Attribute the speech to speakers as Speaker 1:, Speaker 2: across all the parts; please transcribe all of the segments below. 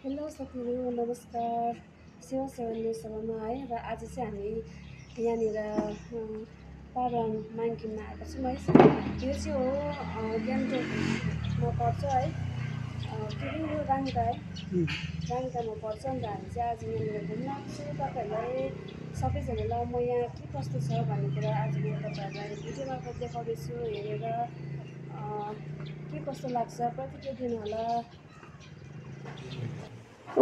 Speaker 1: Hello साथीहरू नमस्कार। सेवा सेवन सभामा है र आज चाहिँ हामी यहाँनिर पारुहाङ माङखिममा आएको छौँ है। यो चाहिँ हो गान्तोकमा पर्छ है। के अरे यो राङ्गा है, राङ्गामा पर्छ। अन्त हामी चाहिँ आज यहाँनिर घुम्न आएको छु। तपाईँहरूलाई सबैजनालाई म यहाँ के कस्तो छ भन्ने कुरा आज म तपाईँहरूलाई भिडियो मार्फत देखाउँदैछु। हेरेर के कस्तो लाग्छ प्रतिक्रिया दिनु होला।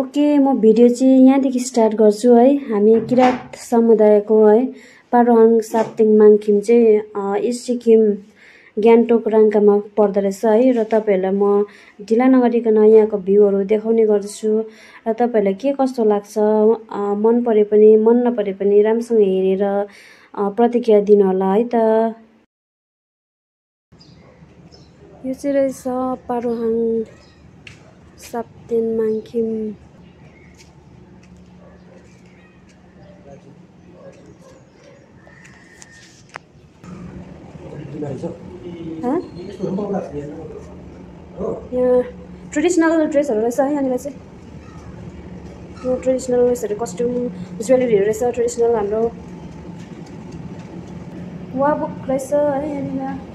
Speaker 1: ओके, म भिडियो चाहिँ यहाँदेखि स्टार्ट गर्छु है। हामी किराँत समुदायको है पारुहाङ साप्तेङ माङखिम चाहिँ इस्ट सिक्किम गान्तोक राङ्गामा पर्दो रहेछ है। र तपाईँहरूलाई म ढिला नगरिकन यहाँको भ्यूहरू देखाउने गर्दछु र तपाईँहरूलाई के कस्तो लाग्छ मन परे पनि मन नपरे पनि राम्रोसँग हेरेर प्रतिक्रिया दिनु होला है त। यो चाहिँ रहेछ पारुहाङ साप्तेङ माङखिम। यहाँ ट्रेडिसनल ड्रेसहरू रहेछ है। यहाँनिर चाहिँ यहाँ ट्रेडिसनल उयसहरू कस्ट्युम ज्वेलरीहरू रहेछ। ट्रेडिसनल हाम्रो वाबुक रहेछ है यहाँनिर।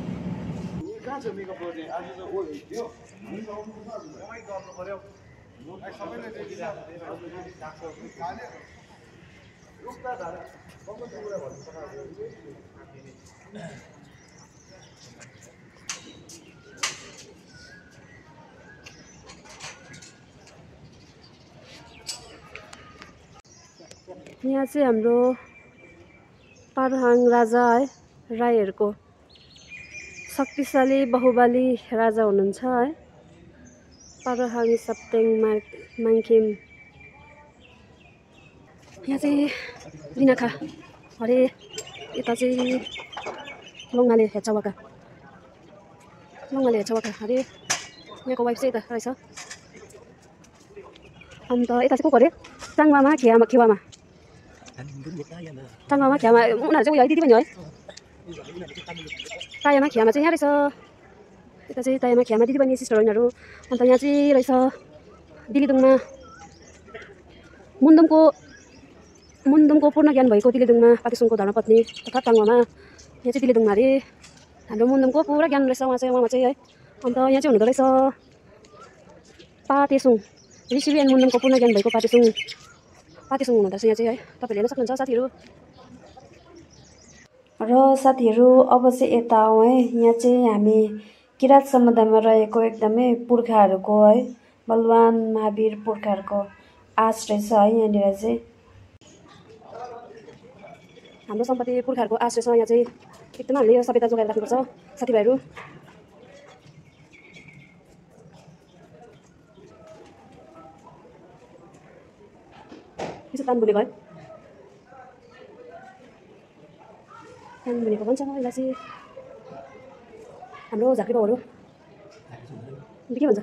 Speaker 1: यहाँ चाहिँ हाम्रो पारुहाङ राजा है, राईहरूको शक्तिशाली बहुबली राजा हुनुहुन्छ है। पारुहाङ साप्तेङ माङखिम। यहाँ चाहिँ रिनाखा अरे यता चाहिँ लङ्गाले हेचवाका अरे यहाँको वाइफ चाहिँ यता रहेछ। अन्त यता चाहिँ को अरे चाङमामा खेवामा उनीहरू चाहिँ उयो है दिदी पनि है। तायामा खियामा चाहिँ यहाँ रहेछ। यता चाहिँ तायामा खियामा दिदी बहिनी सिस्टर यिनीहरू। अन्त यहाँ चाहिँ रहेछ दिलीदुङमा मुन्दुमको पूर्ण ज्ञान भएको दिलीदुङमा पाकेसुङको धर्मपत्नी तथा ताङमामा। यहाँ चाहिँ दिलीदुङमा अरे हाम्रो मुन्दुमको पुरा ज्ञान रहेछ उहाँ चाहिँ है। अन्त यहाँ चाहिँ हुँदो रहेछ पातेसुङ ऋषि एन्ड मुन्दुमको पूर्ण ज्ञान भएको पातेसुङ हुँदो रहेछ यहाँ चाहिँ है। तपाईँले हेर्न सक्नुहुन्छ साथीहरू। र साथीहरू अब चाहिँ यता आउँ है। यहाँ चाहिँ हामी किराँत समुदायमा रहेको एकदमै पुर्खाहरूको है बलवान महावीर पुर्खाहरूको आश रहेछ है। यहाँनिर चाहिँ हाम्रो सम्पत्ति पुर्खाहरूको आश रहेछ। यहाँ चाहिँ एकदमै हामीले यो सभ्यता जोगाएर राख्नुपर्छ साथीभाइहरू। यो तान बुनेको है, तान बुनेको भन्छ यसलाई चाहिँ हाम्रो झाँक्री बाउहरू के भन्छ।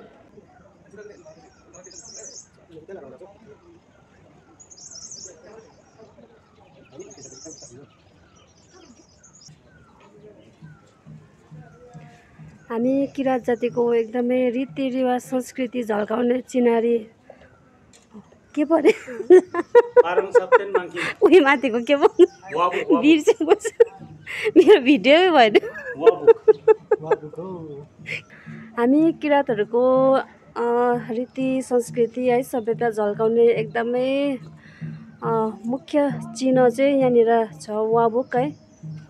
Speaker 1: हामी किराँत जातिको एकदमै रीतिरिवाज संस्कृति झल्काउने चिनारी के परे उही माथिको के पो बिर्सेको छ मेरो भिडियो भएन। हामी किराँतहरूको रीति संस्कृति है सभ्यता झल्काउने एकदमै मुख्य चिन्ह चाहिँ यहाँनिर छ वाबुक है।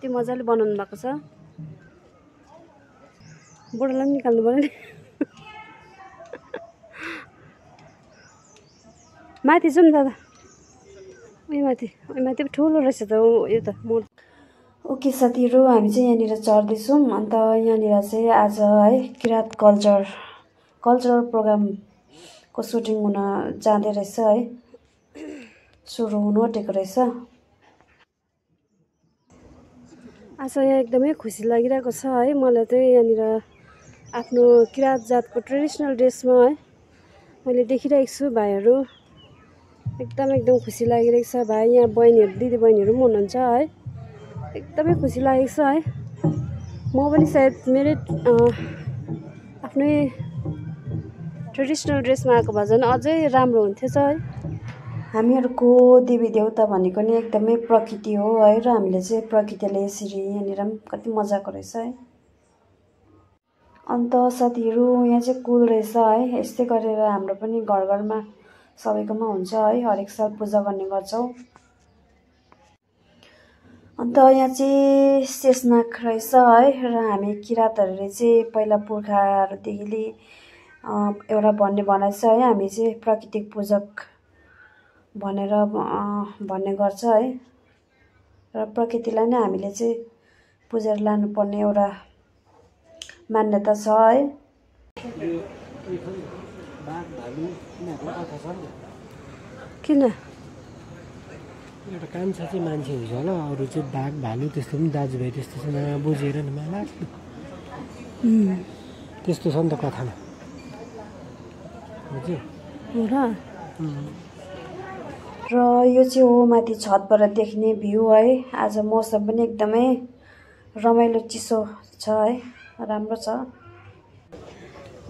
Speaker 1: त्यो मजाले बनाउनु भएको छ। बुढालाई पनि निकाल्नु पऱ्यो नि। माथि जाउँ दादा, उयो माथि ठुलो रहेछ त यो त म। ओके साथीहरू, हामी चाहिँ यहाँनिर चढ्दैछौँ। अन्त यहाँनिर चाहिँ आज है किराँत कल्चरल प्रोग्रामको सुटिङ हुन जाँदै रहेछ है, सुरु हुनु आँटेको रहेछ। आज यहाँ एकदमै खुसी लागिरहेको छ है मलाई चाहिँ। यहाँनिर आफ्नो किराँत जातको ट्रेडिसनल ड्रेसमा है मैले देखिरहेको छु भाइहरू। एकदम खुसी लागिरहेको छ। भाइ यहाँ बहिनीहरू दिदी बहिनीहरू पनि हुनुहुन्छ है। एकदमै खुसी लागेको छ है। म पनि सायद मेरै आफ्नै ट्रेडिसनल ड्रेसमा आएको भए झन् अझै राम्रो हुन्थेछ है। हामीहरूको देवी देवता भनेको नि एकदमै प्रकृति हो है, र हामीले चाहिँ प्रकृतिले यसरी यहाँनिर पनि कति मजाको रहेछ है। अन्त साथीहरू यहाँ चाहिँ कुल रहेछ है। यस्तै गरेर हाम्रो पनि घर घरमा सबैकोमा हुन्छ है, हरेक साल पूजा गर्ने गर्छौँ। अन्त यहाँ चाहिँ शेषनाग रहेछ है, र हामी किराँतहरूले चाहिँ पहिला पुर्खाहरूदेखि एउटा भन्ने भनाइ छ है, हामी चाहिँ प्राकृतिक पूजक भनेर भन्ने गर्छ है, र प्रकृतिलाई नै हामीले चाहिँ पुजेर लानुपर्ने एउटा मान्यता छ है। किन
Speaker 2: एउटा कान्छा चाहिँ मान्छे हुन्छ होला, अरू चाहिँ बाघ भालु त्यस्तो पनि दाजुभाइ त्यस्तो चाहिँ नबुझेर नि माला त्यस्तो छ नि त कथामा
Speaker 1: र यो चाहिँ हो माथि छतबाट देख्ने भ्यू है। आज मौसम पनि एकदमै रमाइलो चिसो छ है, राम्रो छ।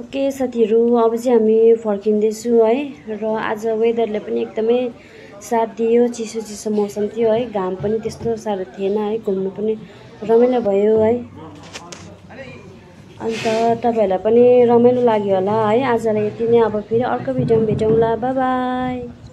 Speaker 1: ओके साथीहरू, अब चाहिँ हामी फर्किँदैछु है, र आज वेदरले पनि एकदमै साथ दियो। चिसो चिसो मौसम थियो है, घाम पनि त्यस्तो साह्रो थिएन है, घुम्नु पनि रमाइलो भयो है। अन्त तपाईँहरूलाई पनि रमाइलो लाग्यो होला है। आजलाई यति नै, अब फेरि अर्को भिडियोमा भेटौँला। By by.